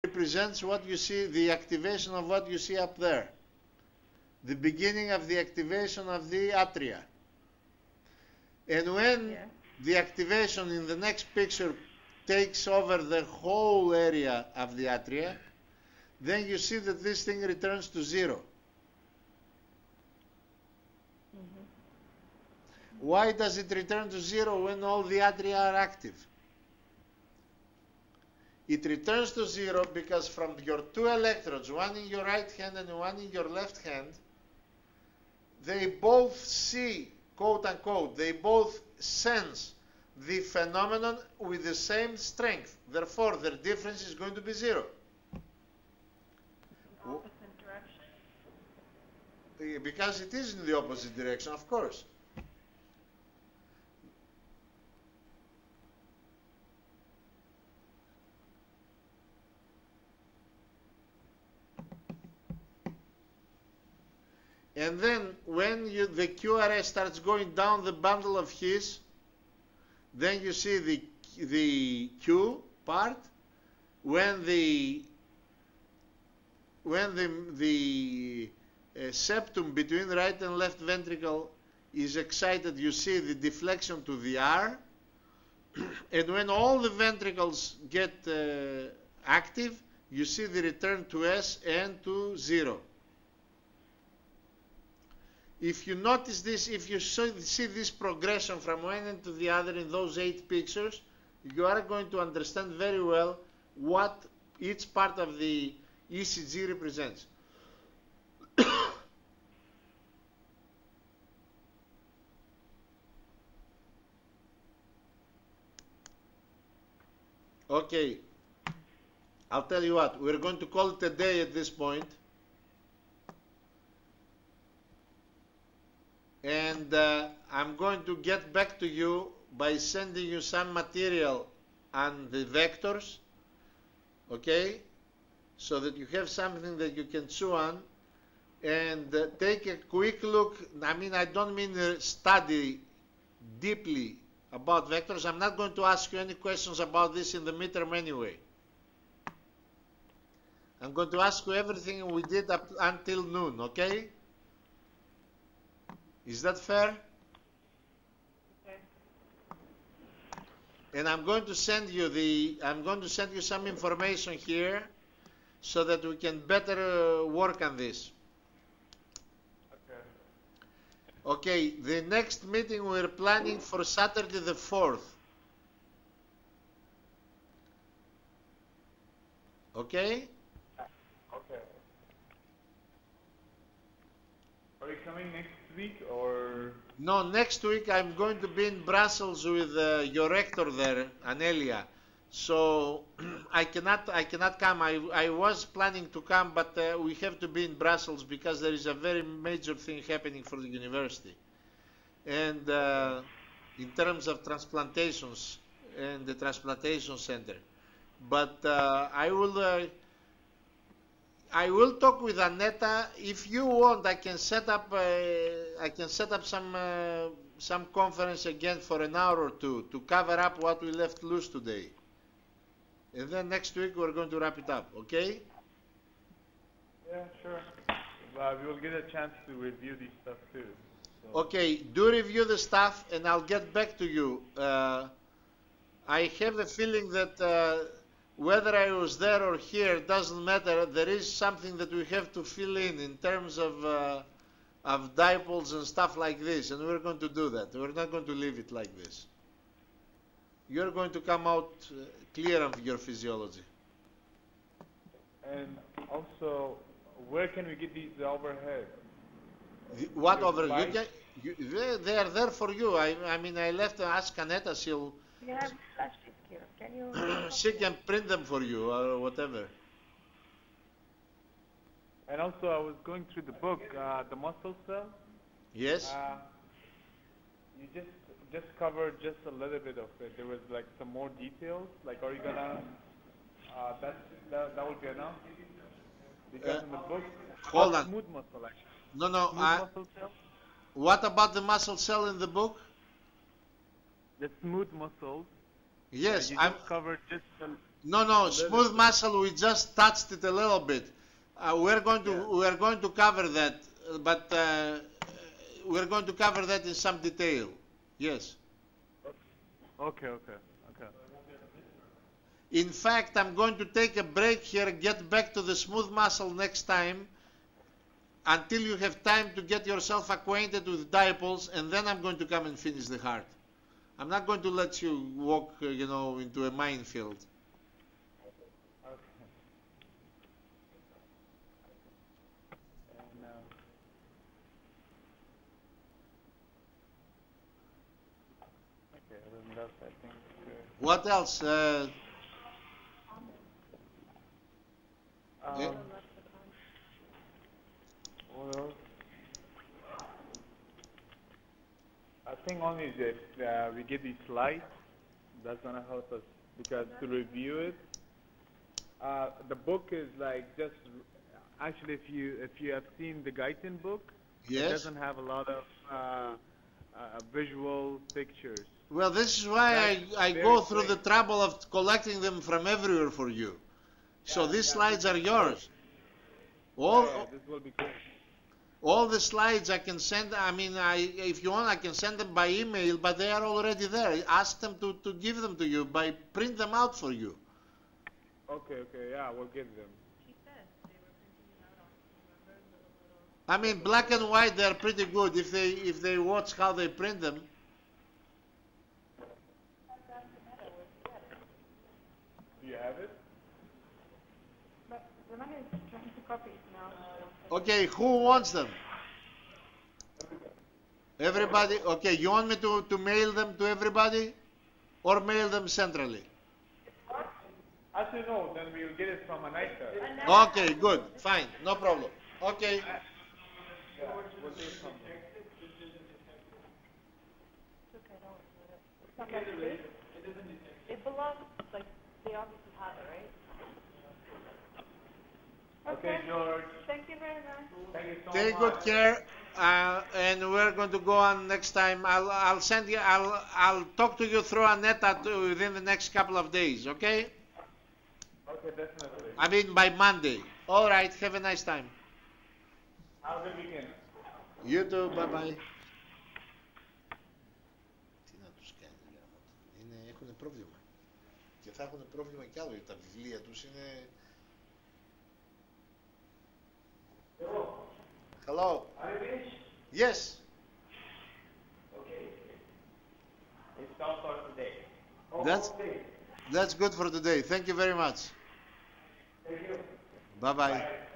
represents what you see, the activation of what you see up there. The beginning of the activation of the atria. And when the activation in the next picture takes over the whole area of the atria, then you see that this thing returns to 0. Why does it return to 0 when all the atria are active? It returns to 0 because from your two electrodes, one in your right hand and one in your left hand, they both see, quote unquote, they both sense the phenomenon with the same strength. Therefore, their difference is going to be 0. Opposite direction? Because it is in the opposite direction, of course. And then when the QRS starts going down the bundle of His, then you see the Q part. When the septum between the right and left ventricle is excited, you see the deflection to the R. And when all the ventricles get active, you see the return to S and to 0. If you notice this, if you see this progression from one end to the other in those 8 pictures, you are going to understand very well what each part of the ECG represents. Okay, I'll tell you what, we're going to call it a day at this point. And I'm going to get back to you by sending you some material on the vectors, okay, so that you have something that you can chew on, and take a quick look. I mean, I don't mean study deeply about vectors. I'm not going to ask you any questions about this in the midterm anyway. I'm going to ask you everything we did up until noon, okay? Is that fair? Okay. And I'm going to send you some information here so that we can better work on this. Okay. Okay, the next meeting we're planning for Saturday the 4th. Okay? Okay. Are you coming next week or? No, next week I'm going to be in Brussels with your rector there, Anelia. So I cannot come. I was planning to come, but we have to be in Brussels because there is a very major thing happening for the university. And in terms of transplantations and the transplantation center. But I will talk with Aneta. If you want, I can set up some conference again for an hour or two to cover up what we left loose today. And then next week we're going to wrap it up, okay? Yeah, sure. We will get a chance to review these stuff too. So. Okay, do review the stuff and I'll get back to you. I have a feeling that whether I was there or here doesn't matter. There is something that we have to fill in terms of dipoles and stuff like this, and we're going to do that. We're not going to leave it like this. You're going to come out clear of your physiology. And also, where can we get these overhead? What over? They are there for you. I mean, I left to ask Aneta. You have flash disk here. Can you? She can print them for you or whatever. And also, I was going through the book, The Muscle Cell. Yes. You just covered just a little bit of it. There was like some more details. Like, are you gonna? That would be enough. Because in the book, hold on. Smooth muscle actually. No. Smooth muscle cell. What about the muscle cell in the book? The smooth muscles. Yes, I'm covered just. No, smooth muscle, we just touched it a little bit. We're going to cover that, but we're going to cover that in some detail. Yes. Okay. In fact, I'm going to take a break here, get back to the smooth muscle next time, until you have time to get yourself acquainted with dipoles, and then I'm going to come and finish the heart. I'm not going to let you walk, into a minefield. I think. What else? What else? I think only that we get these slides. That's gonna help us because to review it. The book is like just actually if you have seen the Guyton book, Yes. it doesn't have a lot of visual pictures. Well, this is why I go through the trouble of collecting them from everywhere for you. So these slides are yours. This will be great. All the slides I can send, if you want, I can send them by email, but they are already there. Ask them to give them to you, print them out for you. Okay, yeah, we'll give them. She said they were printing it out on, remember, Black and white, they're pretty good if they watch how they print them. Do you have it? but the man is trying to copy it now. Okay, who wants them? Everybody? Okay, you want me to mail them to everybody? Or mail them centrally? Actually, no, then we'll get it from Anita. Okay, good, fine, no problem. Okay. Yeah, we'll get it from her. It's okay, don't worry about it. It's not that big. It belongs, like, they obviously have it, right? Okay, George. Thank you very much. Thank you so Take much. good care, and we're going to go on next time. I'll send you. I'll talk to you through Aneta within the next couple of days. Okay? Okay, definitely. I mean by Monday. All right. Have a nice time. Have a good weekend. You too. Bye bye. Τι να τους κάνει, έχουν πρόβλημα. Και θα έχουν πρόβλημα κι άλλο, γιατί τα βιβλία τους είναι. Hello. Are you finished? Yes. Okay. It's all for today. That's good for today. Thank you very much. Thank you. Bye bye. Bye.